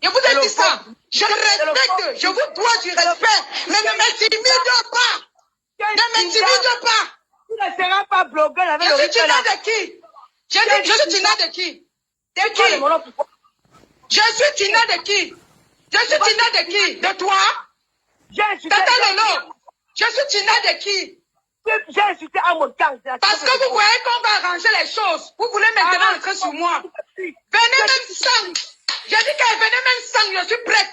Je vous ai dit ça. Je respecte. Je vous dois du respect. Mais ne m'intimide pas. Ne m'intimide pas. Tu ne seras pas bloqué avec Je suis Tina de qui? Je suis Tina de qui? De qui? Je suis Tina de qui? Je suis Tina de qui? De toi? Tata Lolo. Je suis Tina de qui? J'ai insulté à mon temps. Parce que vous voyez qu'on va arranger les choses. Vous voulez maintenant entrer sur moi. Venez même sans. J'ai dit qu'elle venait même sans. Je suis prête.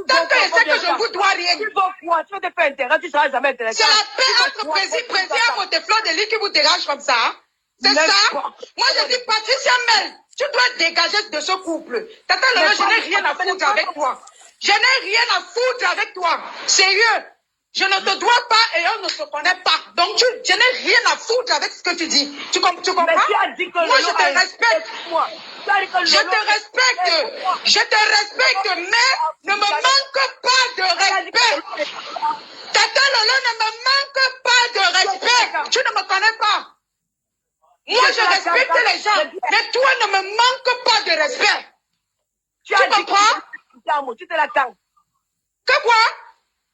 Tant que je sais que je ne vous dois rien. Tu ne te pas intérêt, tu ne seras jamais intéressant. C'est la paix entre président et votre fleur de lit qui vous dérange comme ça. C'est ça? Moi, je dis Patricia Mel, tu dois dégager de ce couple. Tata Lolo, je n'ai rien à foutre avec toi. Je n'ai rien à foutre avec toi. Sérieux. Je ne te dois pas et on ne se connaît pas. Donc, je n'ai rien à foutre avec ce que tu dis. Tu comprends? Moi, je te respecte. Je te respecte. Je te respecte, mais ne me manque pas de respect. Tata Lolo, ne me manque pas de respect. Tu ne me connais pas. Moi, je respecte les gens, mais toi, ne me manque pas de respect. Tu comprends? Tu te l'attends. Que quoi?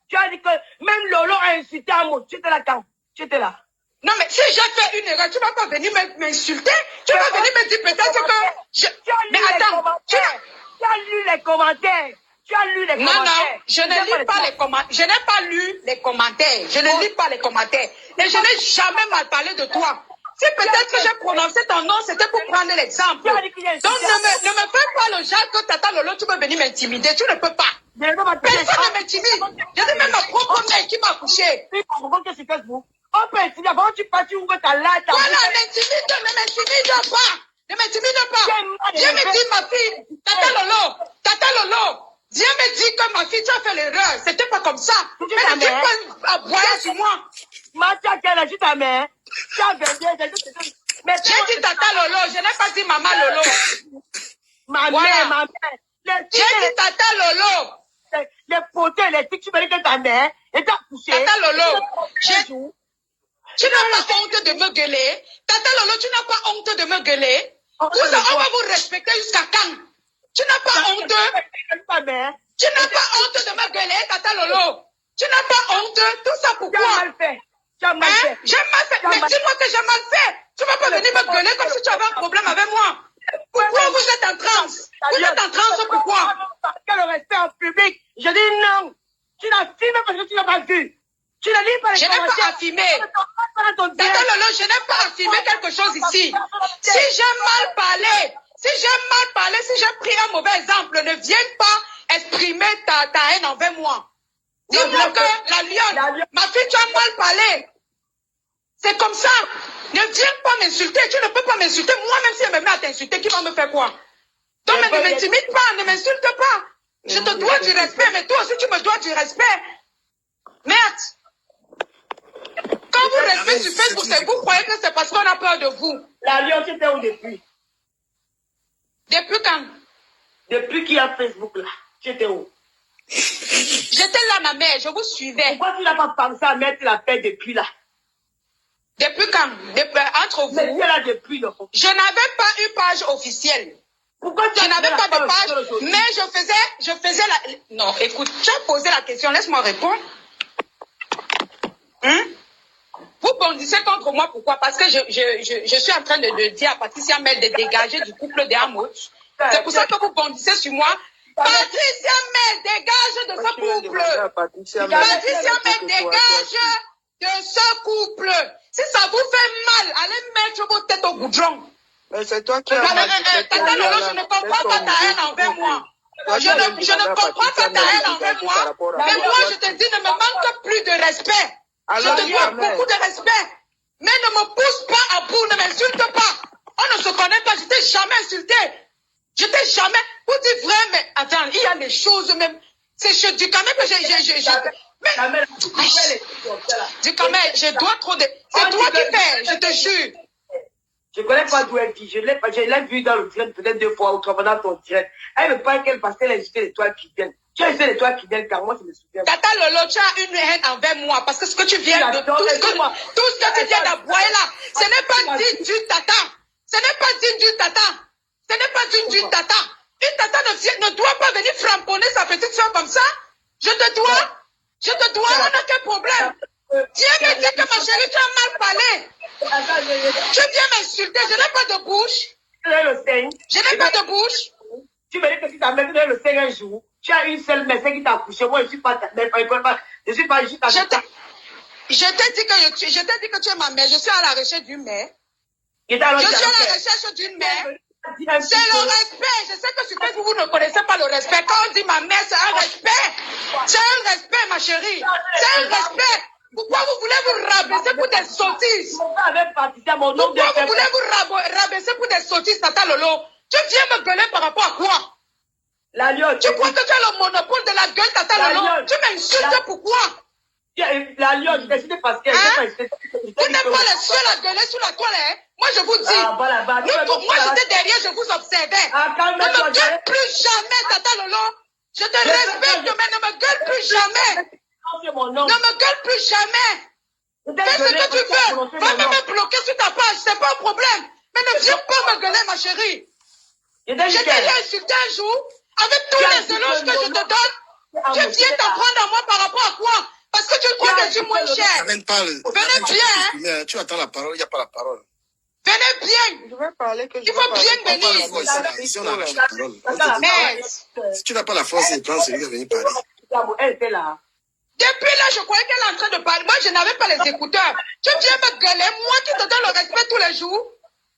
Tu as dit que même Lolo a incité à moi. Tu te l'attends. Tu étais là. Non, mais si j'ai fait une erreur, tu ne vas pas venir m'insulter. Tu vas venir me dire peut-être que... Mais attends, tu as lu les commentaires. Tu as lu les commentaires. Non, je ne lis pas les commentaires. Je n'ai pas lu les commentaires. Je ne lis pas les commentaires. Et je n'ai jamais mal parlé de toi. Si peut-être que j'ai prononcé ton nom, c'était pour prendre l'exemple. Donc ne me fais pas le genre que Tata Lolo, tu peux venir m'intimider. Tu ne peux pas. Personne ne m'intimide. J'ai dit même ma propre mère qui m'a couché. On peut intimider. Avant, tu pars, tu ouvres ta latte. Voilà, ne m'intimide pas. Ne m'intimide pas. Dieu me dit, ma fille, Tata Lolo, Dieu me dit que ma fille, tu as fait l'erreur. C'était pas comme ça. Mais ne viens pas aboyer sur moi. Matia, tu ta mère. J'ai dit Tata Lolo, je n'ai pas dit Maman Lolo. Ma mère. J'ai dit Tata Lolo. Les poteaux électriques, tu me dis que ta mère est accouchée. Tata Lolo, tu n'as pas honte de me gueuler. Tata Lolo, tu n'as pas honte de me gueuler. On va vous respecter jusqu'à quand? Tu n'as pas honte. Tu n'as pas honte de me gueuler, Tata Lolo. Tu n'as pas honte. Tout ça pourquoi? Tu as mal fait. Tu as mal fait. J'ai mal fait. Mais dis-moi que j'ai mal fait. Tu ne vas pas venir me gueuler comme si tu avais un problème avec moi. Pourquoi vous êtes en transe? Vous êtes en transe pourquoi? Quel respect en public? Je dis non. Tu n'as filmé parce que tu n'as pas vu. Tu ne lis pas les commentaires. Je n'ai pas affirmé. Tata Lolo, je n'ai pas affirmé quelque chose ici. Si j'ai mal parlé, si j'ai pris un mauvais exemple, ne viens pas exprimer ta haine envers moi. Dis-moi que la lionne, ma fille, tu as mal parlé. C'est comme ça. Ne viens pas m'insulter. Tu ne peux pas m'insulter. Moi-même, si elle me met à t'insulter, qui va me faire quoi? Donc, ne m'intimide pas, ne m'insulte pas. Je te dois du respect, mais toi aussi, tu me dois du respect. Merde. Quand vous restez sur Facebook, vous croyez que c'est parce qu'on a peur de vous. La Lyon, tu étais où depuis? Depuis quand? Depuis qu'il y a Facebook là. Tu étais où? J'étais là, ma mère, je vous suivais. Pourquoi tu n'as pas pensé à mettre la paix depuis là? Depuis quand? Entre vous. Mais là depuis là. Je n'avais pas une page officielle. Pourquoi tu n'avais pas de page? Mais je faisais la... Non, écoute, tu as posé la question, laisse-moi répondre. Vous bondissez contre moi, pourquoi? Parce que je suis en train de dire à Patricia Mel de dégager du couple des Hamots. C'est pour ça que vous bondissez sur moi. Patricia Mel, dégage de ce couple. Patricia Mel, dégage de ce couple. Si ça vous fait mal, allez mettre vos têtes au goudron. Mais c'est toi qui as Tata Lolo, je ne comprends pas ta haine envers moi. Je ne comprends pas ta haine envers moi. Mais moi, je te dis, ne me manque plus de respect. Je te dois beaucoup de respect. Mais ne me pousse pas à bout, ne m'insulte pas. On ne se connaît pas, je t'ai jamais insulté. Je t'ai jamais... Vous dites vrai, mais attends, il y a des choses même... C'est chez Ducamel que mais... Ducamel, je dois trop de... C'est toi qui fais, je te jure. Je ne connais pas d'où elle dit. Je l'ai vu dans le direct peut-être 2 fois ou 3 fois dans ton direct. Elle me parle qu'elle parce qu'elle a insulté l'étoile qui viennent. Tu as insulté l'étoile qui viennent car moi je me souviens. Tata Lolo, tu as une haine envers moi parce que ce que tu viens de... Tout ce que tu viens d'aboyer là, ce n'est pas digne du tata. Ce n'est pas digne du tata. Ce n'est pas digne du tata. Une tata ne doit pas venir framponner sa petite soeur comme ça. Je te dois, on n'a aucun problème. Tu viens me dire que ma chérie, tu as mal parlé. Tu viens m'insulter, je n'ai pas de bouche. Je n'ai pas de bouche. Tu me dis que si ta mère le sait un jour, tu as une seule mère qui t'a accouché. Moi, je ne suis pas ta mère. Je suis pas juste ta mère. Je t'ai dit que tu es ma mère. Je suis à la recherche d'une mère. Je suis à la recherche d'une mère. C'est le respect. Je sais que sur Facebook, vous ne connaissez pas le respect. Quand on dit ma mère, c'est un respect. C'est un respect, ma chérie. C'est un respect. Pourquoi vous voulez vous rabaisser pour des sottises? Pourquoi vous voulez vous rabaisser pour des sottises, Tata Lolo? Tu viens me gueuler par rapport à quoi? La lionne. Tu crois que tu as le monopole de la gueule, Tata Lolo? Tu m'insultes pourquoi? La lionne, je parce que... Vous n'êtes pas les seuls à gueuler sur la toile, hein? Moi, je vous dis. Moi, j'étais derrière, je vous observais. Ne me gueule plus jamais, Tata Lolo. Je te respecte, mais ne me gueule plus jamais. Ne me gueule plus jamais. Fais ce que tu veux. Va même me bloquer sur ta page, c'est pas un problème. Mais ne viens pas me gueuler, ma chérie. Je t'ai insulté un jour, avec tous les éloges que je te donne. Tu viens t'apprendre à moi par rapport à quoi? Parce que tu crois que je suis moins cher. Venez bien, hein. Tu attends la parole, il n'y a pas la parole. Venez bien. Je vais parler que il faut bien venir. Ici, on arrache la parole. Si tu n'as pas la force de prendre celui qui va venir parler. Depuis là, je croyais qu'elle est en train de parler. Moi, je n'avais pas les écouteurs. Tu viens me gueuler, moi qui te donne le respect tous les jours.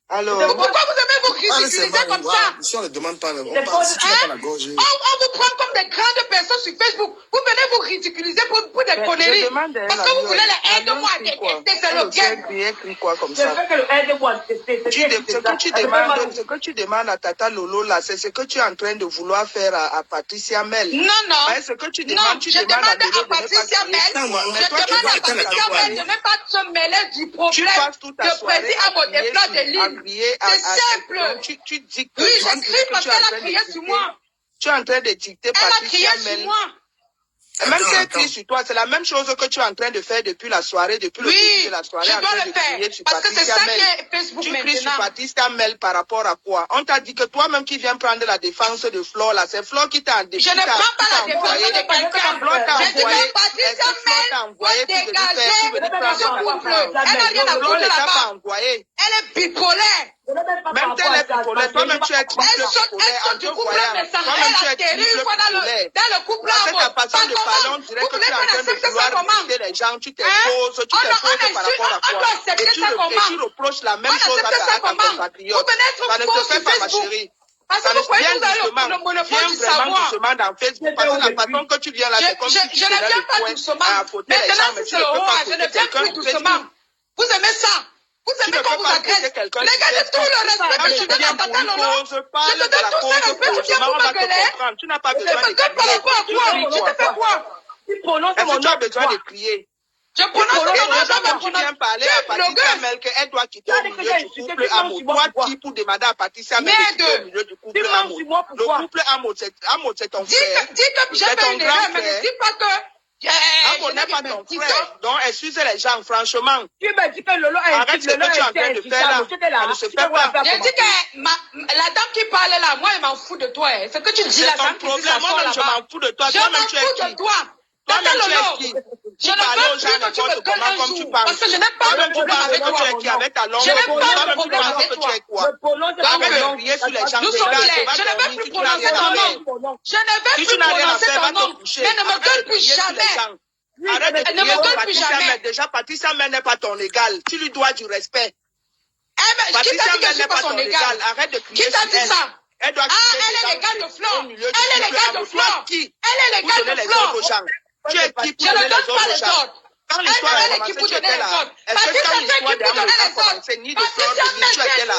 Alors, pourquoi vous aimez vous ridiculiser comme ça? Si on ne demande pas, on parle. Si tu n'as pas la gorge. On vous prend comme des grandes personnes sur Facebook. Vous venez vous ridiculiser pour des conneries. Parce que vous voulez les aide-moi à détester, c'est le game. Quoi comme ça? Ce que tu demandes à Tata Lolo là, c'est ce que tu es en train de vouloir faire à Patricia Mel. Non. Ce que tu demandes, je demande à Patricia Mel. Je demande à Patricia Mel de ne pas se mêler du problème de président à mon déploi de l'île. C'est simple. Tu dis que oui, j'écris parce qu'elle a crié sur moi. Tu es en train de dicter Patricia Mel. Elle a crié sur moi. Même si elle crie sur toi, c'est la même chose que tu es en train de faire depuis la soirée, depuis le début de la soirée. Je dois le faire. Parce que c'est ça qui est Facebook maintenant. Tu cries sur Patricia Mel par rapport à quoi? On t'a dit que toi-même qui viens prendre la défense de Flore là, c'est Flore qui t'a défendu. Je ne prends pas la défense de quelqu'un. J'ai dit que Patricia Mel doit dégager ce couple. Elle n'a rien à foutre là-bas. Elle est bipolaire. Même tel est bipolaire, toi-même tu es triple bipolaire, en te voyant, toi-même tu es triple bipolaire. Dans le couple, c'est ta façon de parler, on dirait que tu es en train de vouloir briser les gens, tu t'imposes par rapport à quoi? Et tu reproches la même chose à ta compatriote. Ça ne te fait pas, ma chérie. Ça ne viens vraiment doucement dans Facebook, parce que la façon que tu viens là, c'est comme si tu faisais le point à fouetter les gens, mais tu ne peux pas fouetter quelqu'un. Vous aimez ça? Vous aimez quand vous agressez. Regardez tout le respect que je donne à Tata Lolo. Je te donne tout ce respect, tu viens pour me gueuler. Tu n'as pas besoin de crier. Par rapport à quoi? Je te fais quoi? Est-ce que tu as besoin de crier? Je prononce mon nom. Tu viens parler à Patricia Mel qu'elle doit quitter au milieu du couple Amo. Toi qui pour demander à Patricia Mel de quitter au milieu du couple Amo. Le couple Amo, c'est ton frère. Dis que j'ai fait une erreur, mais ne dis pas que... Amo n'est pas ton frère. Donc, excusez les gens, franchement. Tu me dis que Lolo est arrête ce que tu es en train de faire là. Ça ne se fait pas. J'ai dit que la dame qui parlait là, moi, elle m'en fout de toi. Ce que tu dis là, c'est ton problème. Moi-même, je m'en fous de toi. Je m'en fous de toi. Tata Lolo, je ne veux plus que tu me gueules un jour, parce que je n'ai pas de problème avec toi. Je n'ai pas de problème avec toi. Nous sommes clairs. Je ne vais plus prononcer ton nom. Je ne vais plus prononcer ton nom. Mais ne me gueule plus jamais. Arrête de crier pour Patricia Mel. Déjà, Patricia Mel n'est pas ton égal. Tu lui dois du respect. Patricia Mel n'est pas ton égal. Arrête de crier sur elle. Qui t'a dit ça? Elle doit elle est l'égale de Flore. Elle est l'égale de Flore. Elle est l'égale de Flore. Tu es qui pour donner les autres gens? Quand l'histoire a commencé, tu étais là. Est-ce que quand l'histoire d'Amo a commencé, ni de Flore, ni tu étais là?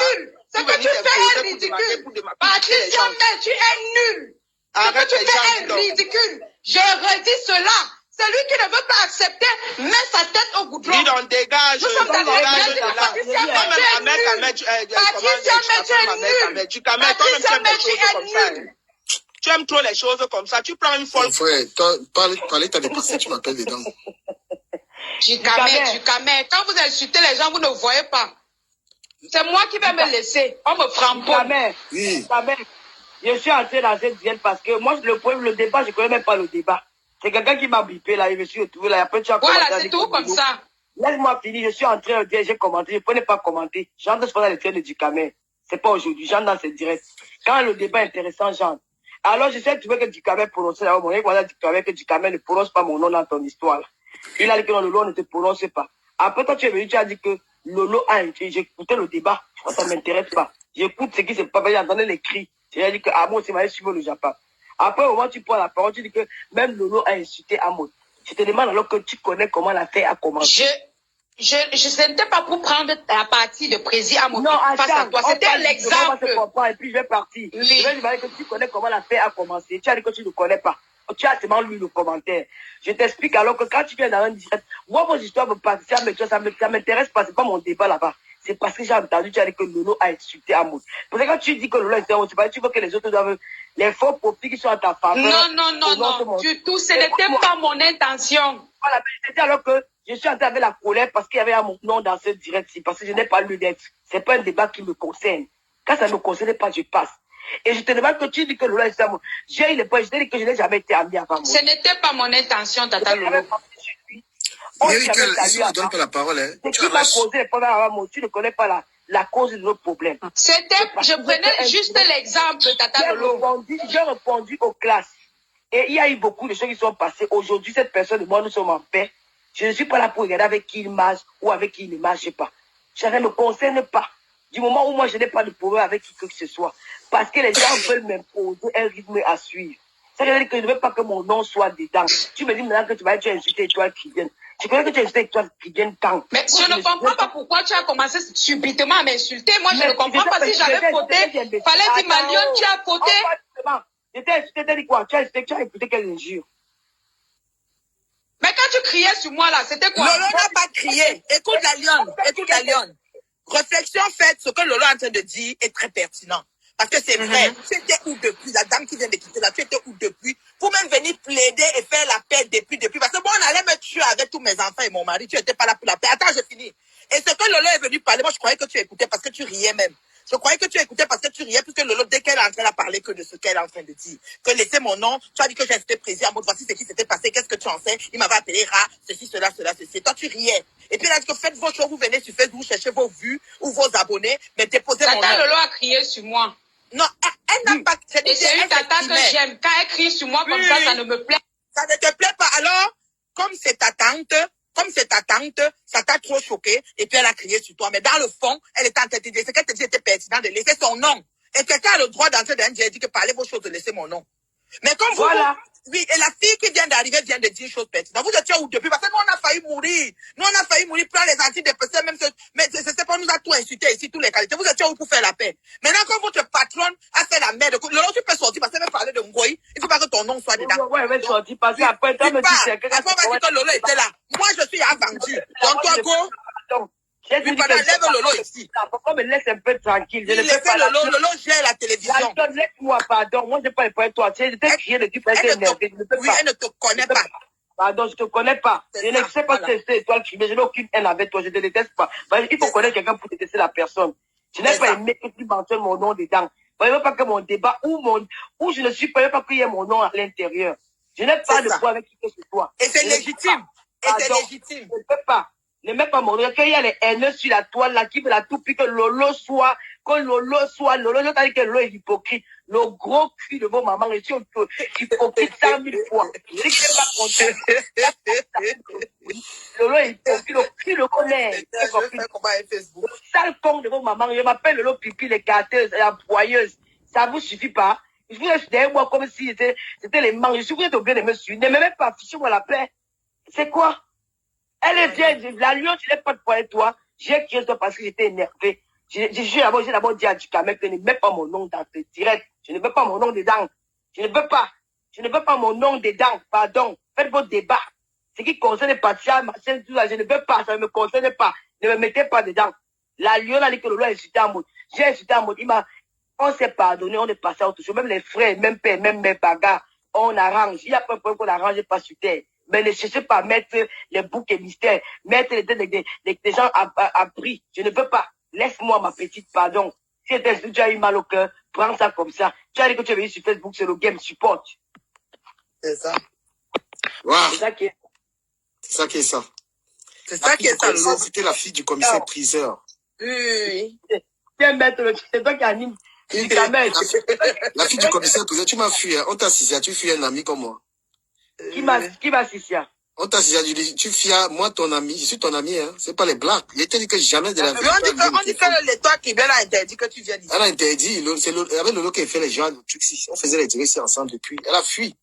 Ce que tu fais est ridicule. Patricia Mel, tu es nul. Ce que tu fais est ridicule. Je redis cela. Celui qui ne veut pas accepter met sa tête au goudron. Dis donc, dégage. Nous sommes dans les règles de Patricia Mel, tu es nul. Patricia Mel, tu es nul. Patricia Mel, tu es nul. Tu aimes trop les choses comme ça. Tu prends une folle. Mon frère, parlez, t'as dépassé, tu m'appelles dedans. Du camé. Quand vous insultez les gens, vous ne voyez pas. C'est moi qui vais me laisser. On me framponne. Oui. Je suis entré dans cette direct parce que moi, le débat, je ne connais même pas le débat. C'est quelqu'un qui m'a bipé là, je me suis retrouvé là. Après, tu as voilà, c'est tout comme ça. Laisse-moi finir, je suis entré en direct, j'ai commenté, je ne peux pas commenter. J'entre dans les traits de Ducamel. C'est pas aujourd'hui, j'entre dans cette direct. Quand le débat est intéressant, j'entre. Alors, je sais que tu veux que Ducamel prononce là, mon que Ducamel ne prononce pas mon nom dans ton histoire là. Il a dit que non, Lolo ne te prononce pas. Après, toi, tu es venu, tu as dit que Lolo a j'ai écouté le débat. Je crois que ça ne m'intéresse pas. J'écoute ce qui se passe, j'entendais les cris. J'ai dit que Amos, c'est mal suivre le Japon. Après, au moment où tu prends la parole, tu dis que même Lolo a insulté Amos. Je te demande alors que tu connais comment l'affaire a commencé. Ce n'était pas pour prendre la partie de Prési Amos face à toi. C'était l'exemple. Et puis je vais partir. Oui. Je vais demander que tu connais comment l'affaire a commencé. Tu as dit que tu ne connais pas. Tu as seulement lu le commentaire. Je t'explique alors que quand tu viens dans un direct, moi, vos histoires me partent, ça m'intéresse pas, c'est pas mon débat là-bas. C'est parce que j'ai entendu, tu as dit que Lolo a insulté Amos. Parce que quand tu dis que Lolo a insulté Amos, tu veux que les autres doivent, les faux profils qui sont à ta faveur. Non, du tout, ce n'était pas mon intention. Voilà, c'était alors que je suis entré avec la colère parce qu'il y avait un nom dans ce direct-ci, parce que je n'ai pas lu d'être. C'est pas un débat qui me concerne. Quand ça ne me concerne pas, je passe. Et je te demande que tu dis que Lolo est ça. J'ai eu les points, je t'ai dit que je n'ai jamais été ami avant moi. Ce n'était pas mon intention, Tata Lolo. Si on ne donne pas la parole, hein, c'est qui m'a causé les problèmes avant moi. Tu ne connais pas la cause de nos problèmes. Je prenais juste l'exemple, Tata Lolo. J'ai répondu aux classes. Et il y a eu beaucoup de choses qui sont passées. Aujourd'hui, cette personne et moi, nous sommes en paix. Je ne suis pas là pour regarder avec qui il marche ou avec qui il ne marche pas. Ça ne me concerne pas. Du moment où moi, je n'ai pas de problème avec qui que ce soit. Parce que les gens veulent m'imposer un rythme à suivre. Ça veut dire que je ne veux pas que mon nom soit dedans. Tu me dis maintenant que tu vas insulter Étoile qui viennent. Tu connais que tu as insulté Étoile qui viennent quand? Mais je ne comprends pas pourquoi tu as commencé subitement à m'insulter. Moi, je ne comprends pas. Si j'avais fauté, fallait dire Malion, tu as fauté. J'étais insulté, t'as dit quoi? Tu as écouté quelle injure? Mais quand tu criais sur moi là, c'était quoi? Lolo n'a pas crié. Écoute la lionne. Réflexion faite, ce que Lolo est en train de dire est très pertinent. Parce que c'est vrai, tu étais où depuis? La dame qui vient de quitter là, tu étais où depuis? Pour même venir plaider et faire la paix depuis. Parce que bon, on allait me tuer avec tous mes enfants et mon mari. Tu n'étais pas là pour la paix. Attends, je finis. Et ce que Lolo est venu parler, moi je croyais que tu écoutais parce que tu riais même. Je croyais que tu écoutais parce que tu riais, puisque Lolo, dès qu'elle est en train de parler que de ce qu'elle est en train de dire, que laissez mon nom, tu as dit que j'ai été président, voici ce qui s'était passé, qu'est-ce que tu en sais, il m'avait appelé rat, ceci, cela, ceci. Toi, tu riais. Et puis, elle a dit que faites vos choses, vous venez sur Facebook, vous cherchez vos vues ou vos abonnés, mais déposez mon nom. Tata Lolo a crié sur moi. Non, elle n'a pas... Et c'est une tata que j'aime. Quand elle crie sur moi comme ça ne me plaît. Ça ne te plaît pas. Alors, comme c'est ta tante, ça t'a trop choqué, et puis elle a crié sur toi. Mais dans le fond, elle était en train de dire, ce qu'elle te dit était pertinent de laisser son nom. Et quelqu'un a le droit d'entrer dans un dit que parlez vos choses, de laisser mon nom. Mais comme voilà. Oui, et la fille qui vient d'arriver vient de dire une chose pertinente. Vous étiez où depuis? Parce que nous, on a failli mourir. Nous, on a failli mourir, prendre les antidépresseurs, même mais c'est pas nous a tout insulté ici, toutes les qualités. Vous étiez où pour faire la paix? Maintenant, quand votre patronne a fait la merde, Lolo, tu peux sortir parce qu'elle veut parler de Ngoï. Il faut pas que ton nom soit dedans. Ouais, elle va sortir parce qu'après, toi, me dis, c'est quelqu'un. Après, on va dire que Lolo était là. Moi, je suis à vendu. Donc, toi, go. Oui, pendant lève Lolo ici. Pourquoi me laisse un peu tranquille? Je ne fais pas Lolo gère la télévision. Laisse-moi, pardon. Moi, je n'ai pas les toi. Tu sais, je t'ai crié depuis presque énervé. Oui, elle ne te connaît pas. Pardon, je ne te connais pas. Je ne sais pas si c'est toi qui, mais je n'ai aucune haine avec toi. Je ne te déteste pas. Il faut connaître quelqu'un pour détester la personne. Je n'ai pas aimé que tu mentionnes mon nom dedans. Je ne veux pas que mon débat ou je ne suis pas, je ne veux pas qu'il y ait mon nom à l'intérieur. Je n'ai pas de foi avec qui que ce soit. Et c'est légitime. Et c'est légitime. Je ne peux pas. Ne mets pas mon nom. Quand il y a les haineux sur la toile, là, qui veut la tout, puis que Lolo soit, Lolo, je t'ai dit que Lolo est hypocrite. Le gros cul de vos mamans, je suis hypocrite 100 000 fois. Je dis que je n'ai pas content. Lolo est hypocrite, le cul le connaît. Le sale con de vos mamans, je m'appelle Lolo Pipi, les gâteuses, la broyeuse. Ça vous suffit pas? Je vous laisse derrière moi comme si c'était les manches. Je suis vous êtes obligé de me suivre. Ne me mets pas, fichez-moi la paix. C'est quoi? Elle est vieille, la lion, je n'ai pas de poids avec toi. J'ai crié toi parce que j'étais énervé. J'ai d'abord dit à Ducamel que ne mets pas mon nom dans tes directs. Je ne veux pas mon nom dedans. Je ne veux pas. Je ne veux pas mon nom dedans. Pardon. Faites vos débats. Ce qui concerne Patia, tout ça, je ne veux pas. Ça ne me concerne pas. Ne me mettez pas dedans. La lion a dit que Lolo a insulté en mode. J'ai insulté en mode. On s'est pardonné, on est passé à autre chose. Même les frères, même père, même mes bagarres, on arrange. Il y a pas de problème qu'on arrange pas sur terre. Mais ne cherchez pas à mettre les boucs et mystères, mettre des gens à prix. Je ne veux pas. Laisse-moi ma petite, pardon. Si tu as eu mal au cœur, prends ça comme ça. Tu as dit que tu es venu sur Facebook, c'est le game support. C'est ça. Wow. C'est ça qui est. C'est ça qui est ça. C'est ça qui est ça, Lolo. C'était la fille du commissaire priseur. Oui. Tiens, maître, c'est toi qui anime. La fille du commissaire priseur, tu m'as fui, hein. On t'a assisté, tu fuis un ami comme moi. Qui m'a assisté? On t'a assisté, tu fuis, moi ton ami, je suis ton ami, hein. C'est pas les blagues. Il t'a dit que jamais de la vie. Mais on dit que l'étoile qui vient a interdit que tu viennes ici. Elle a interdit, c'est avec Lolo qui a fait les gens, on faisait les trucs ici ensemble depuis. Elle a fui.